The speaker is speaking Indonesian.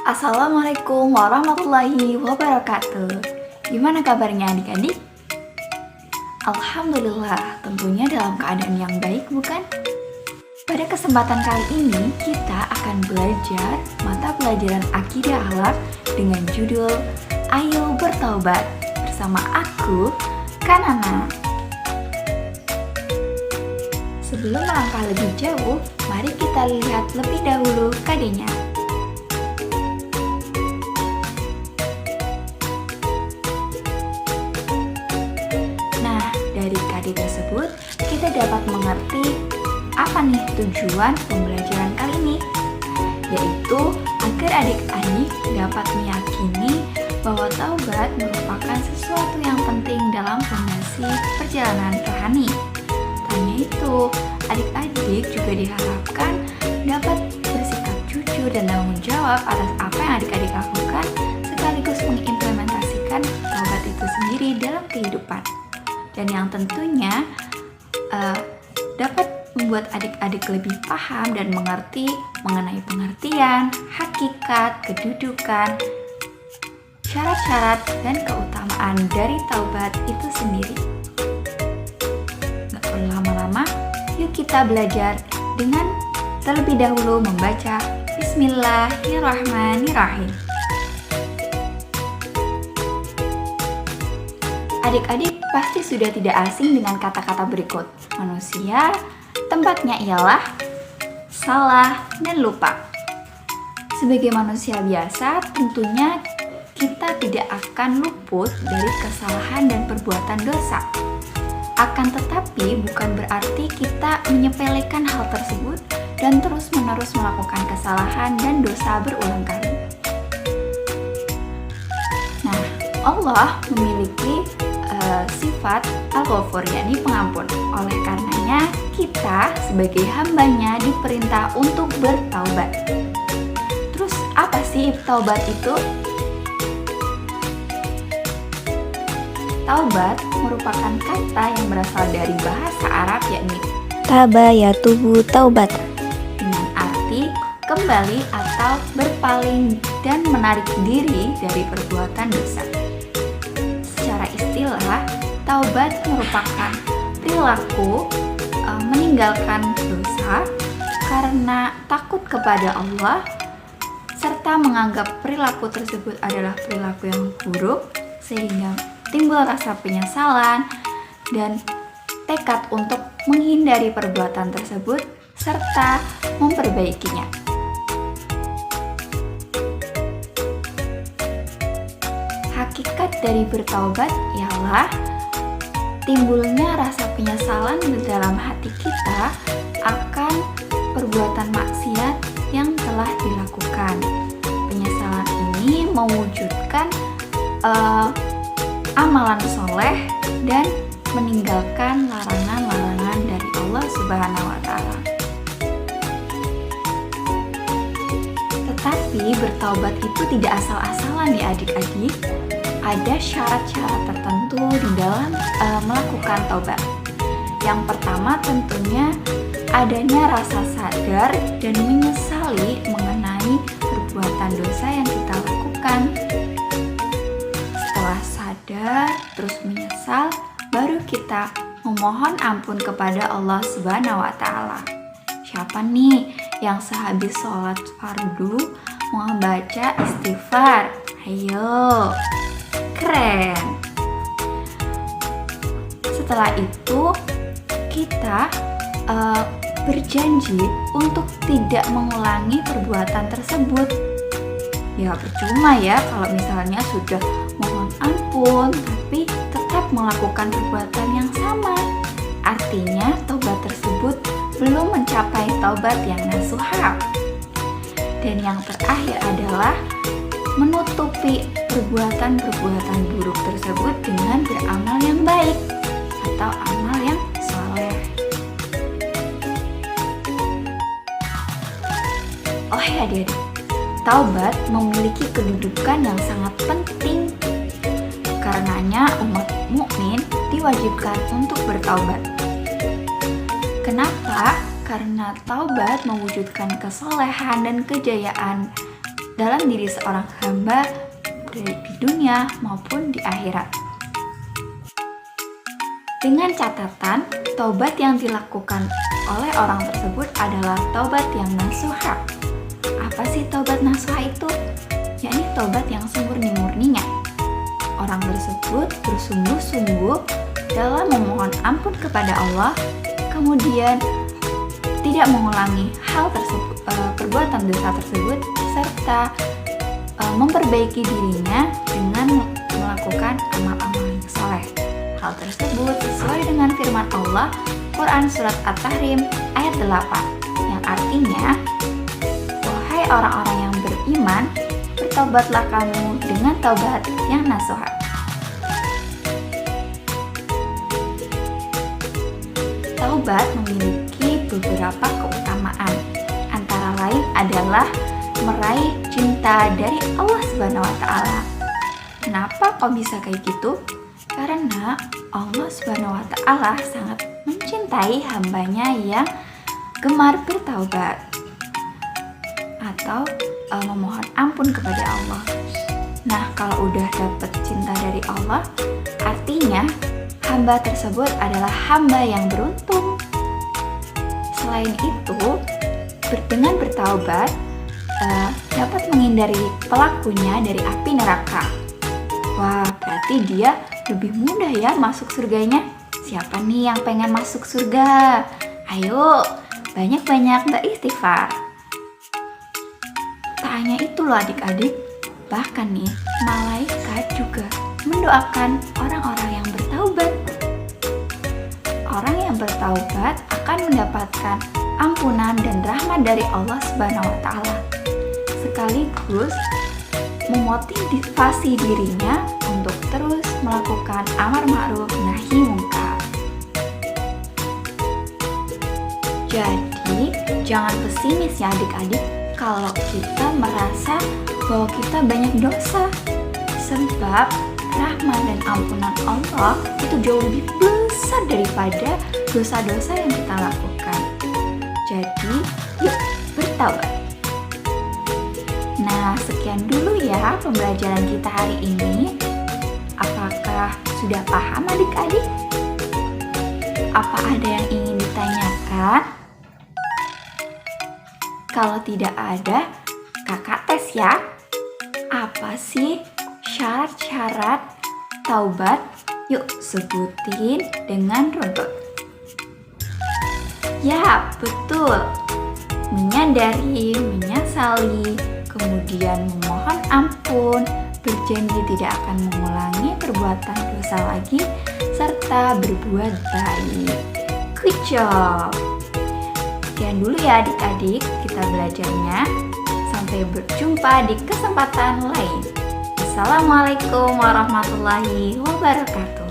Assalamualaikum warahmatullahi wabarakatuh. Gimana kabarnya adik-adik? Alhamdulillah, tentunya dalam keadaan yang baik, bukan? Pada kesempatan kali ini, kita akan belajar mata pelajaran akidah akhlak dengan judul Ayo Bertaubat bersama aku, Kanana. Sebelum melangkah lebih jauh, mari kita lihat lebih dahulu KD-nya. Dari KD tersebut, kita dapat mengerti apa nih tujuan pembelajaran kali ini, yaitu agar adik-adik dapat meyakini bahwa taubat merupakan sesuatu yang penting dalam fondasi perjalanan rohani. Hanya itu, adik-adik juga diharapkan dapat bersikap jujur dan tanggung jawab atas apa yang adik-adik lakukan, sekaligus mengimplementasikan taubat itu sendiri dalam kehidupan. Dan yang tentunya dapat membuat adik-adik lebih paham dan mengerti mengenai pengertian, hakikat, kedudukan, syarat-syarat, dan keutamaan dari taubat itu sendiri. Gak perlu lama-lama, yuk kita belajar dengan terlebih dahulu membaca Bismillahirrahmanirrahim. Adik-adik pasti sudah tidak asing dengan kata-kata berikut. Manusia, tempatnya ialah salah dan lupa. Sebagai manusia biasa, tentunya kita tidak akan luput dari kesalahan dan perbuatan dosa. Akan tetapi, bukan berarti kita menyepelekan hal tersebut dan terus-menerus melakukan kesalahan dan dosa berulang kali. Nah, Allah memiliki sifat Al-Ghafur, yakni pengampun. Oleh karenanya, kita sebagai hambanya diperintah untuk bertaubat. Terus apa sih taubat itu? Taubat merupakan kata yang berasal dari bahasa Arab, yakni taba yatubu taubat, dengan arti kembali atau berpaling dan menarik diri dari perbuatan dosa. Secara istilah, taubat merupakan perilaku meninggalkan dosa karena takut kepada Allah, serta menganggap perilaku tersebut adalah perilaku yang buruk, sehingga timbul rasa penyesalan dan tekad untuk menghindari perbuatan tersebut serta memperbaikinya. Hakikat dari bertaubat ialah timbulnya rasa penyesalan di dalam hati kita akan perbuatan maksiat yang telah dilakukan. Penyesalan ini mewujudkan amalan soleh dan meninggalkan larangan-larangan dari Allah Subhanahu wa Ta'ala. Tetapi bertaubat itu tidak asal-asalan ya adik-adik. Ada syarat-syarat tertentu di dalam melakukan taubat. Yang pertama tentunya adanya rasa sadar dan menyesali mengenai perbuatan dosa yang kita lakukan. Setelah sadar terus menyesal, baru kita memohon ampun kepada Allah Subhanahu wa Ta'ala. Siapa nih yang sehabis sholat fardu mau membaca istighfar? Ayo, keren. Setelah itu kita berjanji untuk tidak mengulangi perbuatan tersebut. Ya percuma ya kalau misalnya sudah mohon ampun tapi tetap melakukan perbuatan yang sama. Artinya taubat tersebut belum mencapai taubat yang nasuha. Dan yang terakhir adalah menutupi perbuatan-perbuatan buruk tersebut dengan beramal yang baik atau amal yang soleh. Oh ya adik-adik, taubat memiliki kedudukan yang sangat penting. Karenanya umat mukmin diwajibkan untuk bertaubat. Kenapa? Karena taubat mewujudkan kesolehan dan kejayaan dalam diri seorang hamba di dunia maupun di akhirat. Dengan catatan, taubat yang dilakukan oleh orang tersebut adalah taubat yang nasuha. Apa sih taubat nasuha itu? Yakni taubat yang semurni-murninya. Orang tersebut bersungguh-sungguh dalam memohon ampun kepada Allah, kemudian tidak mengulangi hal tersebut, perbuatan dosa tersebut, serta memperbaiki dirinya dengan melakukan amal-amal yang soleh. Hal tersebut sesuai dengan firman Allah, Quran Surat At-Tahrim ayat 8, yang artinya, wahai orang-orang yang beriman, bertobatlah kamu dengan taubat yang nasuha. Taubat memiliki beberapa keutamaan, antara lain adalah meraih cinta dari Allah Subhanahu wa Ta'ala. Kenapa kok bisa kayak gitu? Karena Allah Subhanahu wa Ta'ala sangat mencintai hambanya yang gemar bertaubat atau memohon ampun kepada Allah. Nah, kalau udah dapet cinta dari Allah, artinya hamba tersebut adalah hamba yang beruntung. Selain itu, dengan bertaubat dapat menghindari pelakunya dari api neraka. Wah, berarti dia lebih mudah ya masuk surganya. Siapa nih yang pengen masuk surga? Ayo, banyak-banyak beristighfar. Tak hanya itu loh adik-adik, bahkan nih malaikat juga mendoakan orang-orang yang bertaubat. Orang yang bertaubat akan mendapatkan ampunan dan rahmat dari Allah Subhanahu wa Ta'ala, sekaligus memotivasi dirinya untuk terus melakukan amar ma'ruf nahi mungkar. Jadi, jangan pesimis ya adik-adik kalau kita merasa bahwa kita banyak dosa, sebab rahmat dan ampunan Allah itu jauh lebih besar daripada dosa-dosa yang kita lakukan. Jadi, yuk bertaubat. Nah, sekian dulu ya pembelajaran kita hari ini. Apakah sudah paham adik-adik? Apa ada yang ingin ditanyakan? Kalau tidak ada, kakak tes ya. Apa sih syarat-syarat taubat? Yuk sebutin dengan runtut. Ya, betul. Menyadari, menyesali, kemudian memohon ampun, berjanji tidak akan mengulangi perbuatan dosa lagi, serta berbuat baik. Good job! Sekian dulu ya adik-adik kita belajarnya. Sampai berjumpa di kesempatan lain. Assalamualaikum warahmatullahi wabarakatuh.